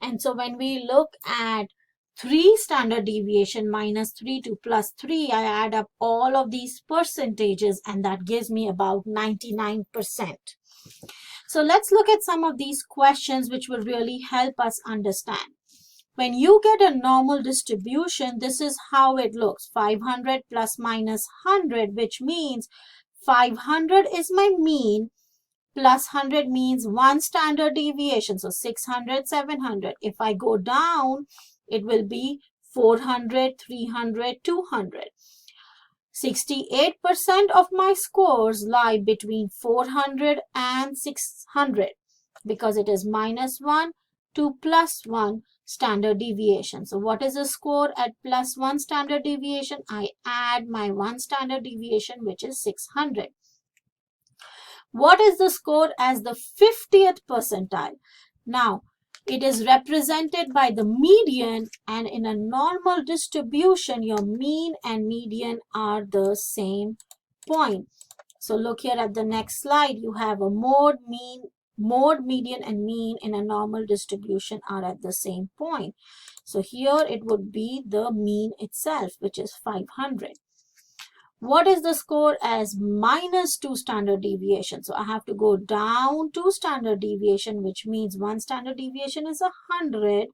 And so when we look at 3 standard deviation minus 3 to plus 3, I add up all of these percentages and that gives me about 99%. So let's look at some of these questions which will really help us understand. When you get a normal distribution, this is how it looks. 500 plus minus 100, which means 500 is my mean, plus 100 means 1 standard deviation. So 600, 700. If I go down, it will be 400, 300, 200. 68% of my scores lie between 400 and 600 because it is minus 1 to plus 1 standard deviation. So what is the score at plus 1 standard deviation? I add my 1 standard deviation, which is 600. What is the score as the 50th percentile? Now, it is represented by the median, and in a normal distribution, your mean and median are the same point. So look here at the next slide. You have a mode, median, and mean in a normal distribution are at the same point. So here it would be the mean itself, which is 500. What is the score as minus 2 standard deviation? So I have to go down 2 standard deviation, which means 1 standard deviation is 100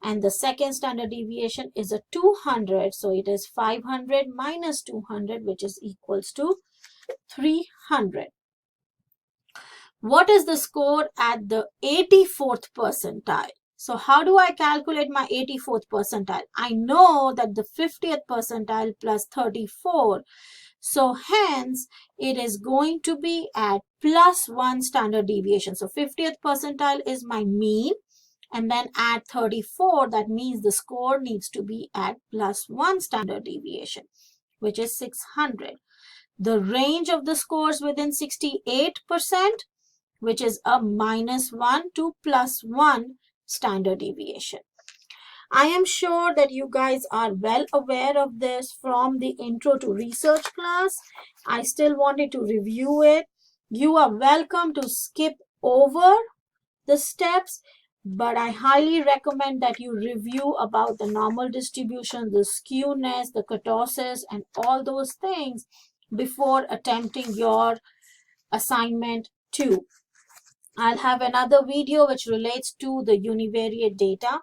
and the second standard deviation is a 200. So it is 500 minus 200, which is equals to 300. What is the score at the 84th percentile? So how do I calculate my 84th percentile? I know that the 50th percentile plus 34. So hence, it is going to be at plus 1 standard deviation. So 50th percentile is my mean. And then at 34, that means the score needs to be at plus 1 standard deviation, which is 600. The range of the scores within 68%, which is a minus 1 to plus 1 standard deviation. I am sure that you guys are well aware of this from the intro to research class. I still wanted to review it. You are welcome to skip over the steps, but I highly recommend that you review about the normal distribution, the skewness, the kurtosis, and all those things before attempting your assignment 2. I'll have another video which relates to the univariate data.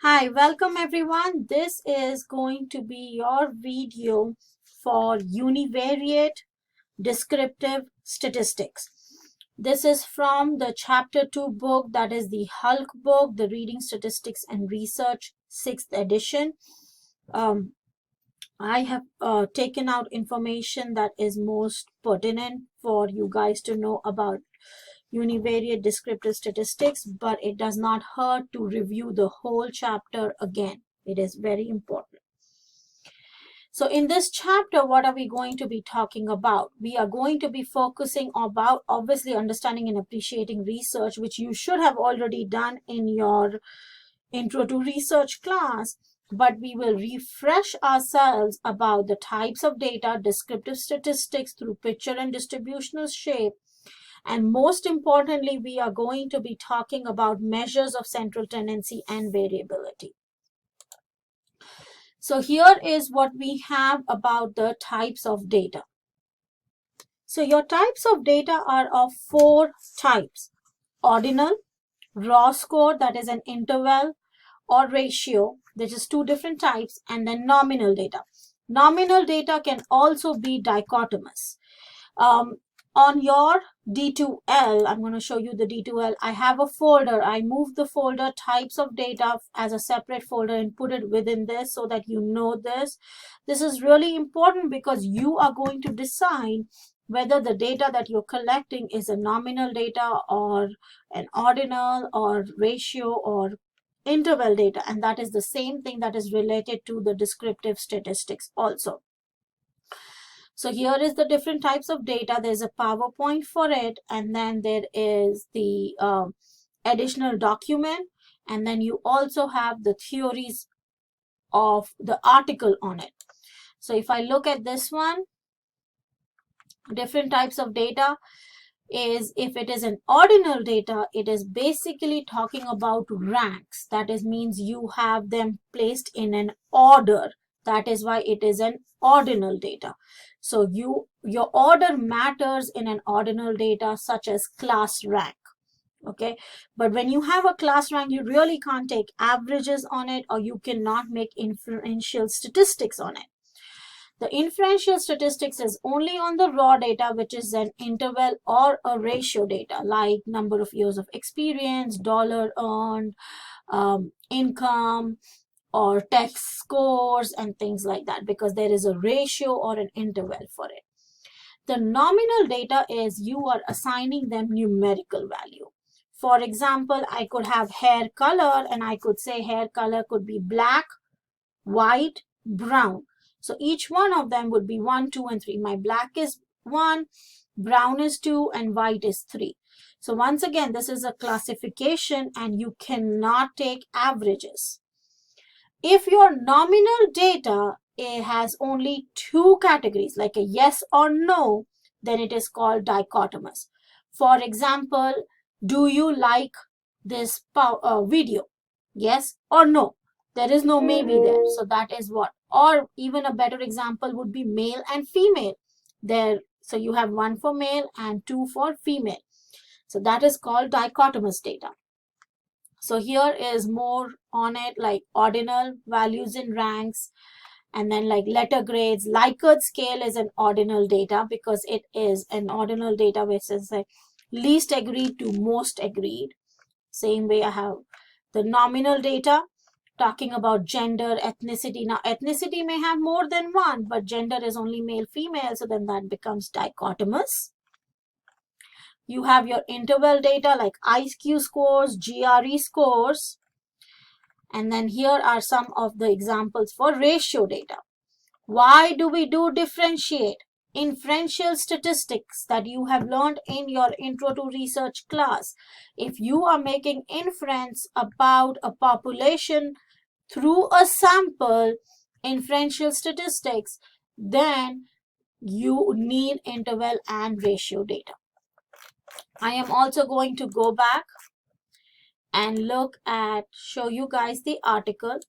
Hi, welcome everyone. This is going to be your video for univariate descriptive statistics. This is from the chapter 2 book, that is the Huck book, the Reading Statistics and Research 6th edition. I have taken out information that is most pertinent for you guys to know about univariate descriptive statistics, but it does not hurt to review the whole chapter again. It is very important. So in this chapter, what are we going to be talking about? We are going to be focusing about obviously understanding and appreciating research, which you should have already done in your intro to research class. But we will refresh ourselves about the types of data, descriptive statistics through picture and distributional shape. And most importantly, we are going to be talking about measures of central tendency and variability. So here is what we have about the types of data. So your types of data are of 4 types: ordinal, raw score, that is an interval or ratio, which is 2 different types, and then nominal data. Nominal data can also be dichotomous. On your D2L, I'm going to show you the D2L. I have a folder. I moved the folder types of data as a separate folder and put it within this so that you know this. This is really important because you are going to decide whether the data that you're collecting is a nominal data or an ordinal or ratio or interval data, and that is the same thing that is related to the descriptive statistics also. So here is the different types of data. There's a PowerPoint for it, and then there is the additional document, and then you also have the theories of the article on it. So if I look at this one, different types of data, is if it is an ordinal data, it is basically talking about ranks. That is means you have them placed in an order. That is why it is an ordinal data. So your order matters in an ordinal data such as class rank. Okay, but when you have a class rank, you really can't take averages on it, or you cannot make inferential statistics on it. The inferential statistics is only on the raw data, which is an interval or a ratio data, like number of years of experience, dollar earned, income, or test scores and things like that, because there is a ratio or an interval for it. The nominal data is you are assigning them numerical value. For example, I could have hair color, and I could say hair color could be black, white, brown. So each one of them would be 1, 2, and 3. My black is 1, brown is 2, and white is 3. So once again, this is a classification and you cannot take averages. If your nominal data has only 2 categories, like a yes or no, then it is called dichotomous. For example, do you like this video? Yes or no? There is no maybe there. So that is what. Or even a better example would be male and female. So you have 1 for male and 2 for female. So that is called dichotomous data. So here is more on it, like ordinal, values in ranks, and then like letter grades. Likert scale is an ordinal data because it is an ordinal data which is like least agreed to most agreed. Same way I have the nominal data talking about gender, ethnicity. Now ethnicity may have more than one, but gender is only male, female, so then that becomes dichotomous. You have your interval data like IQ scores, GRE scores. And then here are some of the examples for ratio data. Why do we do differentiate? Inferential statistics that you have learned in your intro to research class. If you are making inference about a population through a sample, inferential statistics, then you need interval and ratio data. I am also going to go back and show you guys the article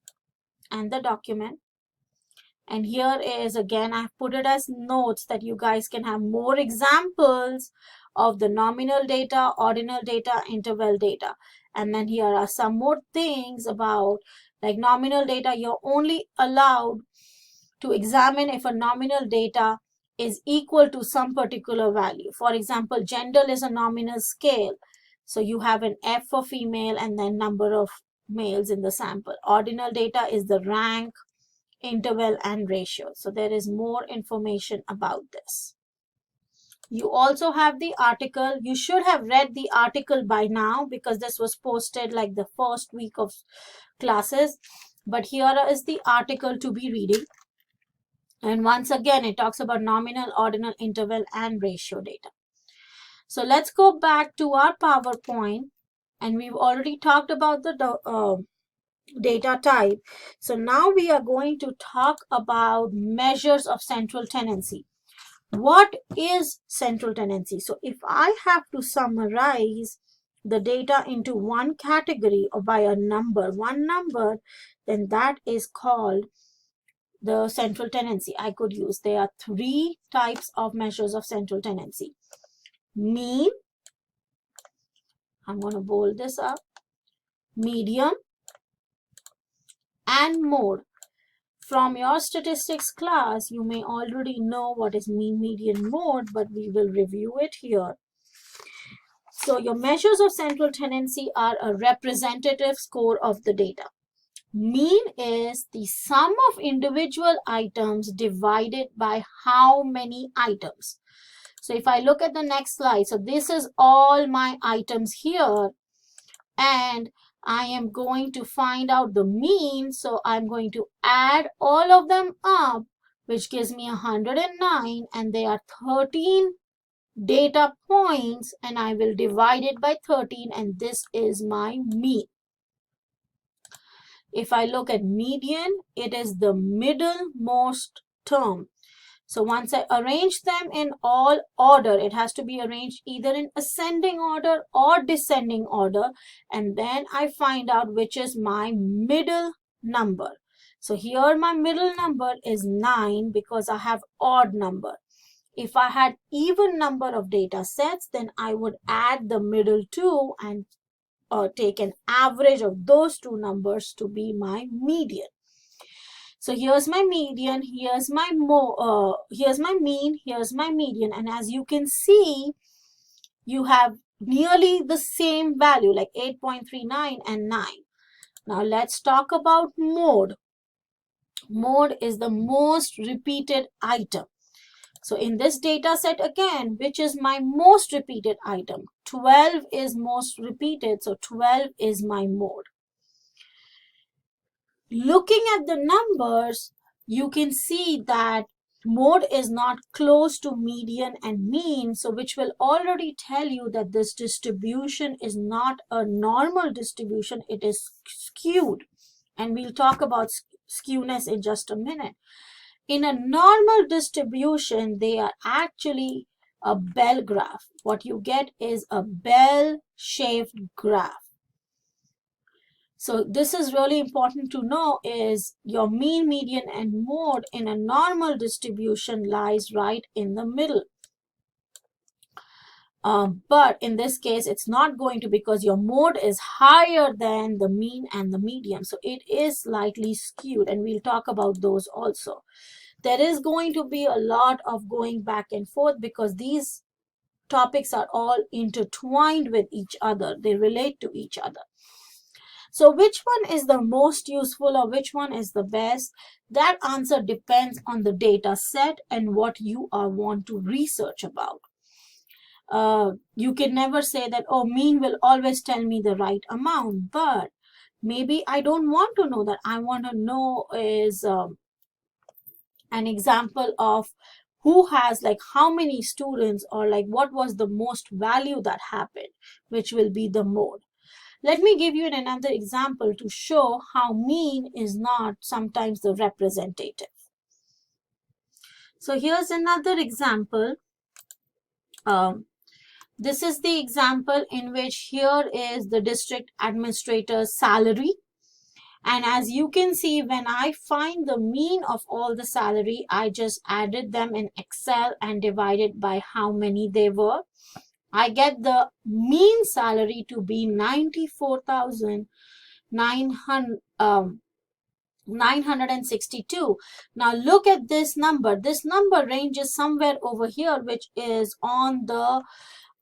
and the document. And here is, again, I've put it as notes that you guys can have more examples of the nominal data, ordinal data, interval data. And then here are some more things about like nominal data. You're only allowed to examine if a nominal data is equal to some particular value. For example, gender is a nominal scale. So you have an F for female and then number of males in the sample. Ordinal data is the rank, interval, and ratio. So there is more information about this. You also have the article. You should have read the article by now because this was posted like the first week of classes. But here is the article to be reading. And once again, it talks about nominal, ordinal, interval, and ratio data. So let's go back to our PowerPoint. And we've already talked about the data type. So now we are going to talk about measures of central tendency. What is central tendency? So if I have to summarize the data into one category or by a number, one number, then that is called the central tendency. I could use, there are 3 types of measures of central tendency. Mean, I'm going to bold this up, median, and mode. From your statistics class, you may already know what is mean, median, mode, but we will review it here. So your measures of central tendency are a representative score of the data. Mean is the sum of individual items divided by how many items. So if I look at the next slide, so this is all my items here, and I am going to find out the mean. So I'm going to add all of them up, which gives me 109, and there are 13 data points, and I will divide it by 13, and this is my mean. If I look at median, it is the middlemost term. So once I arrange them in all order, it has to be arranged either in ascending order or descending order, and then I find out which is my middle number. So here my middle number is 9 because I have odd number. If I had even number of data sets, then I would add the middle two and take an average of those two numbers to be my median. So here's my median, here's my mean, here's my median, and as you can see, you have nearly the same value like 8.39 and 9. Now let's talk about mode. Mode is the most repeated item. So in this data set again, which is my most repeated item? 12 is most repeated, so 12 is my mode. Looking at the numbers, you can see that mode is not close to median and mean, so which will already tell you that this distribution is not a normal distribution, it is skewed. And we'll talk about skewness in just a minute. In a normal distribution, they are actually a bell graph. What you get is a bell-shaped graph. So this is really important to know is your mean, median, and mode in a normal distribution lies right in the middle. But in this case, it's not going to because your mode is higher than the mean and the median. So it is slightly skewed, and we'll talk about those also. There is going to be a lot of going back and forth because these topics are all intertwined with each other. They relate to each other. So which one is the most useful or which one is the best? That answer depends on the data set and what you want to research about. You can never say that, oh, mean will always tell me the right amount, but maybe I don't want to know that. I want to know is an example of who has like how many students or like what was the most value that happened, which will be the mode. Let me give you another example to show how mean is not sometimes the representative. So here's another example. This is the example in which here is the district administrator's salary. And as you can see, when I find the mean of all the salary, I just added them in Excel and divided by how many they were. I get the mean salary to be 94,962. Now look at this number. This number ranges somewhere over here, which is on the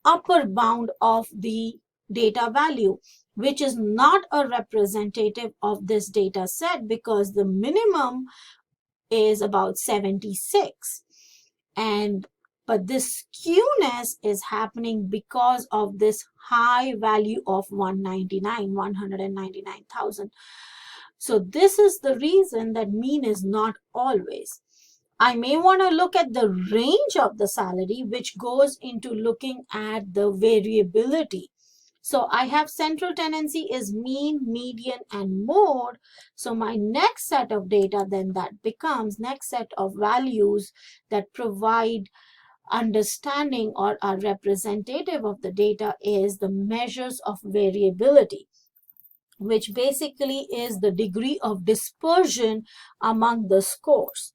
upper bound of the data value, which is not a representative of this data set because the minimum is about 76. But this skewness is happening because of this high value of 199,000. So this is the reason that mean is not always. I may want to look at the range of the salary, which goes into looking at the variability. So I have central tendency is mean, median, and mode. So my next set of data then that becomes next set of values that provide understanding or are representative of the data is the measures of variability, which basically is the degree of dispersion among the scores.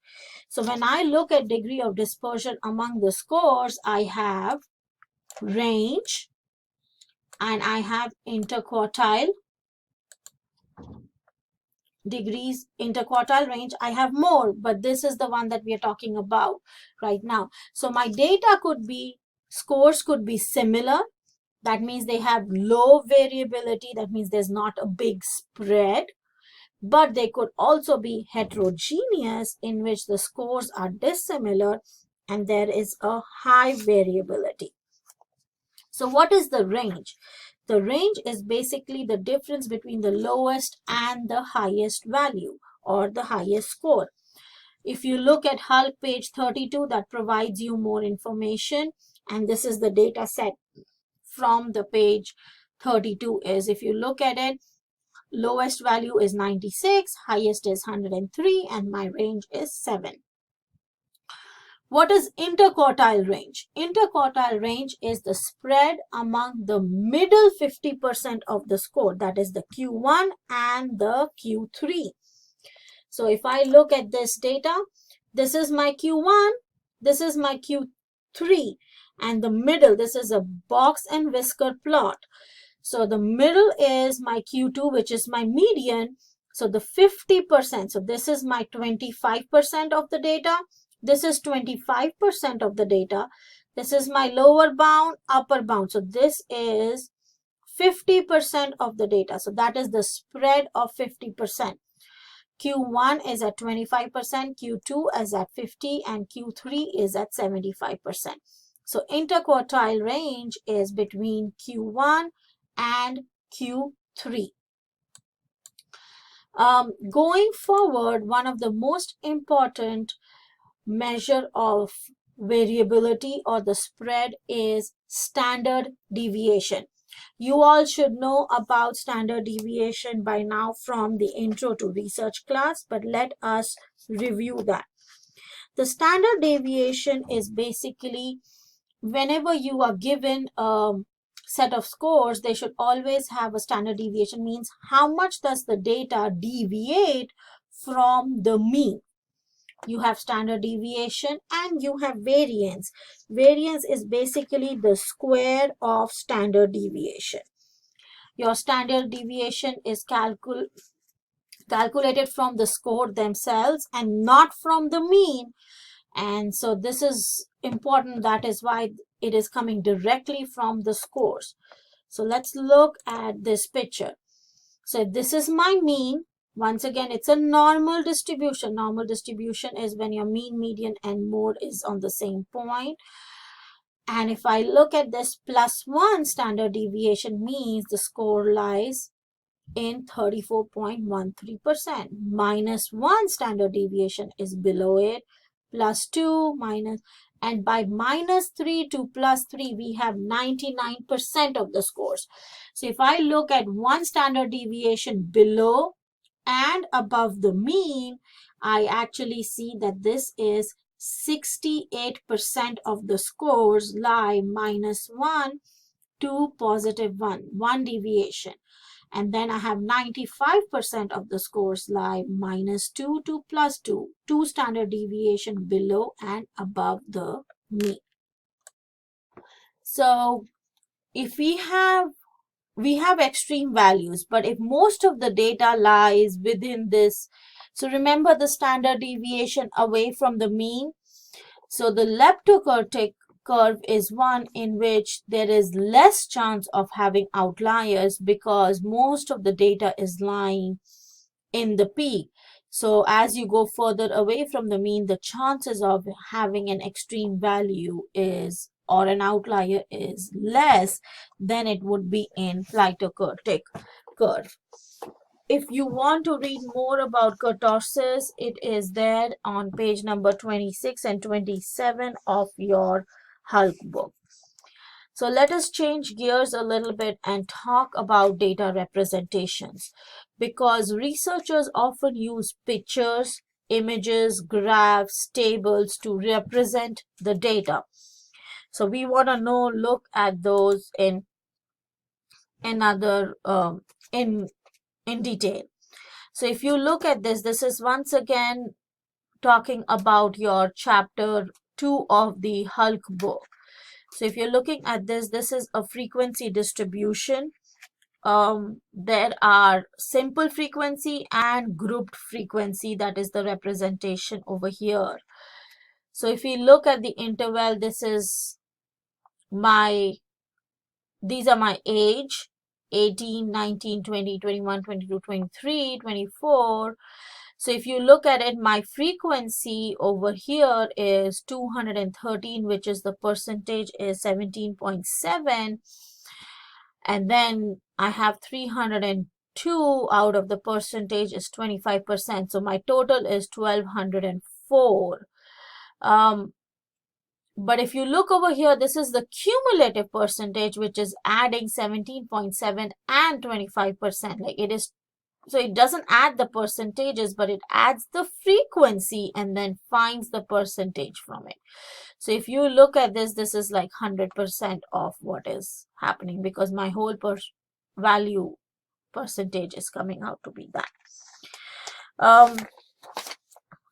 So when I look at degree of dispersion among the scores, I have range and I have interquartile degrees, interquartile range. I have more, but this is the one that we are talking about right now. So my data could be, scores could be similar. That means they have low variability. That means there's not a big spread. But they could also be heterogeneous, in which the scores are dissimilar and there is a high variability. So what is the range? The range is basically the difference between the lowest and the highest value or the highest score. If you look at Huck page 32, that provides you more information. And this is the data set from the page 32 is, if you look at it, lowest value is 96, highest is 103, and my range is 7. What is interquartile range? Interquartile range is the spread among the middle 50% of the score, that is the Q1 and the Q3. So if I look at this data, this is my Q1, this is my Q3, and the middle, this is a box and whisker plot. So the middle is my Q2, which is my median. So the 50%, so this is my 25% of the data. This is 25% of the data. This is my lower bound, upper bound. So this is 50% of the data. So that is the spread of 50%. Q1 is at 25%, Q2 is at 50%, and Q3 is at 75%. So interquartile range is between Q1 and Q3. Going forward, one of the most important measure of variability or the spread is standard deviation. You all should know about standard deviation by now from the intro to research class, but let us review that. The standard deviation is basically whenever you are given a set of scores, they should always have a standard deviation, means how much does the data deviate from the mean. You have standard deviation and you have variance. Variance is basically the square of standard deviation. Your standard deviation is calculated from the score themselves and not from the mean. And so this is important. That is why it is coming directly from the scores. So let's look at this picture. So this is my mean. Once again, it's a normal distribution. Normal distribution is when your mean, median, and mode is on the same point. And if I look at this +1 standard deviation, means the score lies in 34.13%. -1 standard deviation is below it. +2, minus, and by -3 to +3, we have 99% of the scores. So if I look at one standard deviation below and above the mean, I actually see that this is 68% of the scores lie -1 to +1, one deviation. And then I have 95% of the scores lie -2 to +2, two standard deviation below and above the mean. So if we have extreme values, but if most of the data lies within this, so remember the standard deviation away from the mean. So the leptokurtic curve is one in which there is less chance of having outliers because most of the data is lying in the peak. So as you go further away from the mean, the chances of having an extreme value is, or an outlier is, less than it would be in leptokurtic curve. If you want to read more about kurtosis, it is there on page number 26 and 27 of your Huck book. So let us change gears a little bit and talk about data representations, because researchers often use pictures, images, graphs, tables to represent the data. So we want to look at those in another in detail. So if you look at this, this is once again talking about your chapter 2 of the Huck book. So if you're looking at this, this is a frequency distribution. There are simple frequency and grouped frequency, that is the representation over here. So if we look at the interval, these are my age, 18, 19, 20, 21, 22, 23, 24. So if you look at it, my frequency over here is 213, which is the percentage is 17.7. And then I have 302 out of the percentage is 25%. So my total is 1204. But if you look over here, this is the cumulative percentage, which is adding 17.7 and 25%. Like it is so it doesn't add the percentages, but it adds the frequency and then finds the percentage from it. So if you look at this, this is like 100% of what is happening, because my whole value percentage is coming out to be that.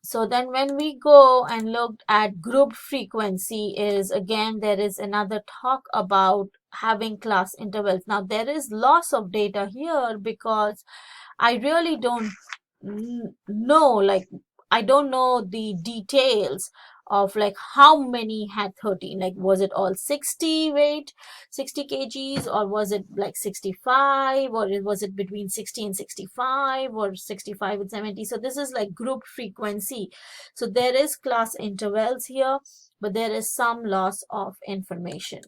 So then when we go and looked at group frequency, is again there is another talk about having class intervals. Now there is loss of data here because I really don't know, like I don't know the details of like how many had 13, like was it all 60 weight, 60 kgs, or was it like 65, or was it between 60 and 65, or 65 and 70? So this is like group frequency. So there is class intervals here, but there is some loss of information.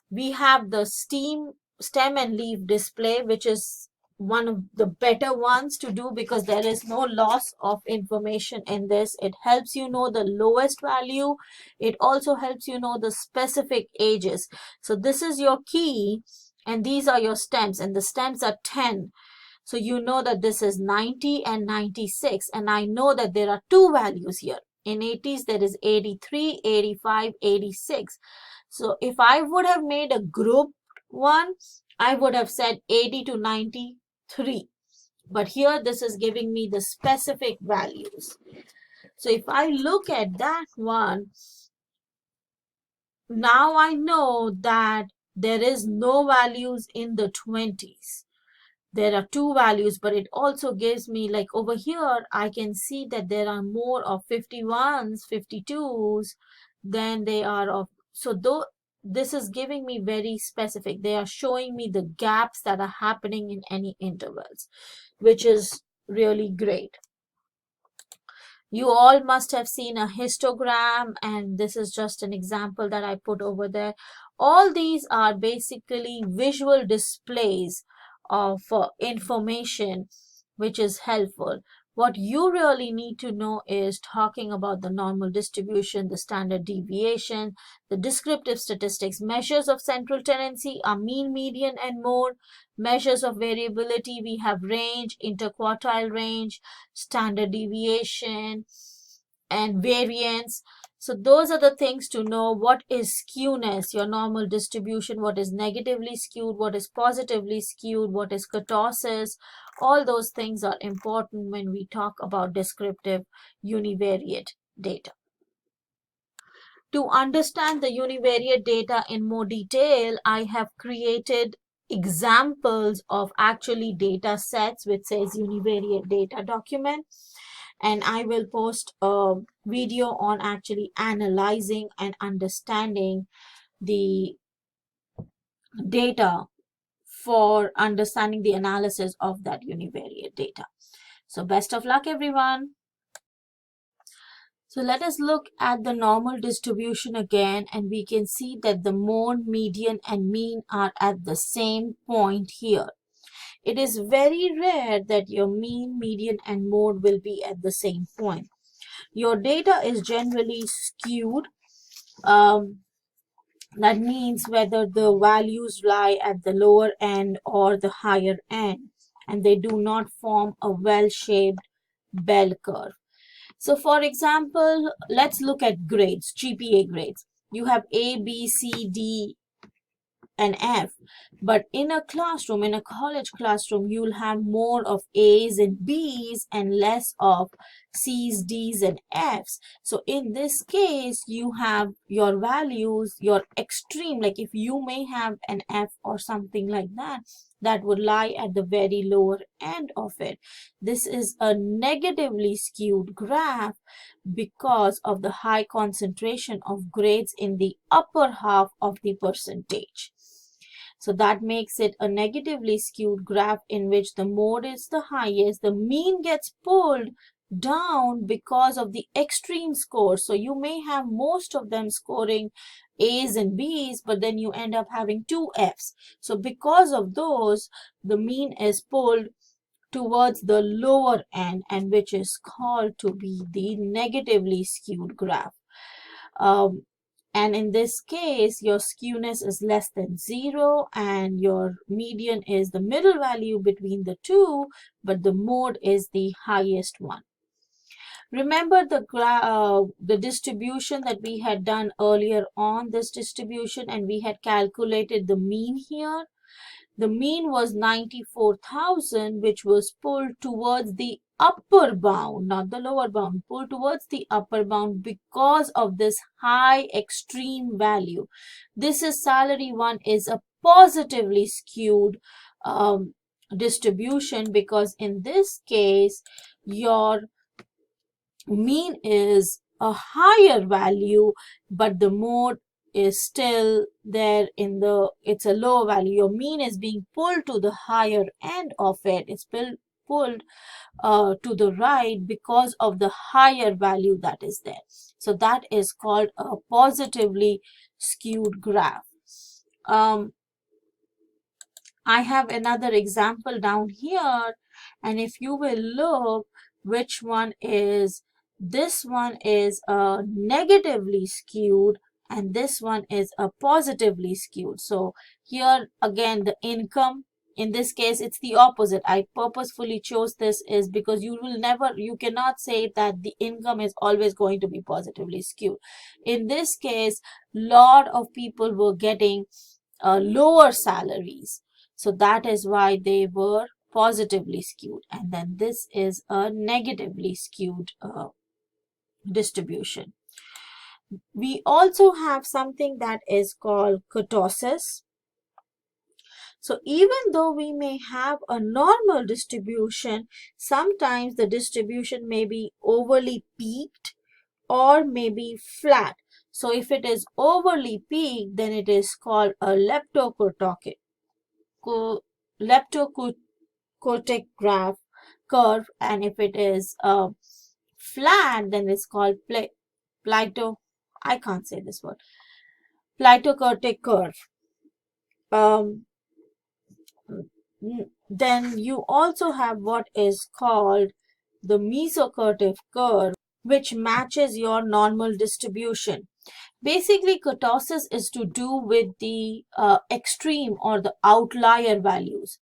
We have the stem and leaf display, which is one of the better ones to do because there is no loss of information in this. It helps you know the lowest value. It also helps you know the specific ages. So this is your key and these are your stems, and the stems are 10. So you know that this is 90 and 96, and I know that there are two values here. In 80s there is 83, 85, 86. So if I would have made a group one, I would have said 80 to 93. But here this is giving me the specific values. So if I look at that one, now I know that there is no values in the 20s. There are two values, but it also gives me, like over here, I can see that there are more of 51s, 52s than they are of, so though this is giving me very specific. They are showing me the gaps that are happening in any intervals, which is really great. You all must have seen a histogram, and this is just an example that I put over there. All these are basically visual displays of information, which is helpful. What you really need to know is talking about the normal distribution, the standard deviation, the descriptive statistics. Measures of central tendency are mean, median, and mode. Measures of variability, we have range, interquartile range, standard deviation, and variance. So those are the things to know. What is skewness, your normal distribution, what is negatively skewed, what is positively skewed, what is kurtosis. All those things are important when we talk about descriptive univariate data. To understand the univariate data in more detail, I have created examples of actually data sets which says univariate data document, and I will post a video on actually analyzing and understanding the data for understanding the analysis of that univariate data. So best of luck, everyone. So let us look at the normal distribution again, and we can see that the mode, median, and mean are at the same point here. It is very rare that your mean, median, and mode will be at the same point. Your data is generally skewed. That means whether the values lie at the lower end or the higher end, and they do not form a well-shaped bell curve. So for example, let's look at grades, GPA grades. You have A, B, C, D, and F, but in a classroom, in a college classroom, you'll have more of A's and B's and less of C's, D's, and F's. So in this case, you have your values, your extreme, like if you may have an F or something like that, that would lie at the very lower end of it. This is a negatively skewed graph because of the high concentration of grades in the upper half of the percentage. So that makes it a negatively skewed graph in which the mode is the highest. The mean gets pulled down because of the extreme score. So you may have most of them scoring A's and B's, but then you end up having two F's. So because of those, the mean is pulled towards the lower end, and which is called to be the negatively skewed graph. And in this case, your skewness is less than 0 and your median is the middle value between the two, but the mode is the highest one. Remember the distribution that we had done earlier on this distribution, and we had calculated the mean here. The mean was 94,000, which was pulled towards the upper bound, not the lower bound, pulled towards the upper bound because of this high extreme value. This is salary one is a positively skewed distribution, because in this case, your mean is a higher value, but the mode is still there in the, it's a low value. Your mean is being pulled to the higher end of it. It's pulled to the right because of the higher value that is there. So that is called a positively skewed graph. I have another example down here, and if you will look, which one is, this one is negatively skewed and this one is a positively skewed. So here again, the income, in this case it's the opposite. I purposefully chose this is because you cannot say that the income is always going to be positively skewed. In this case, lot of people were getting lower salaries, so that is why they were positively skewed. And then this is a negatively skewed distribution. We also have something that is called kurtosis. So even though we may have a normal distribution, sometimes the distribution may be overly peaked or may be flat. So if it is overly peaked, then it is called a leptokurtotic graph curve, and if it is flat, then it's called I can't say this word, platokurtic curve. Then you also have what is called the mesocurtive curve, which matches your normal distribution. Basically, kurtosis is to do with the extreme or the outlier values.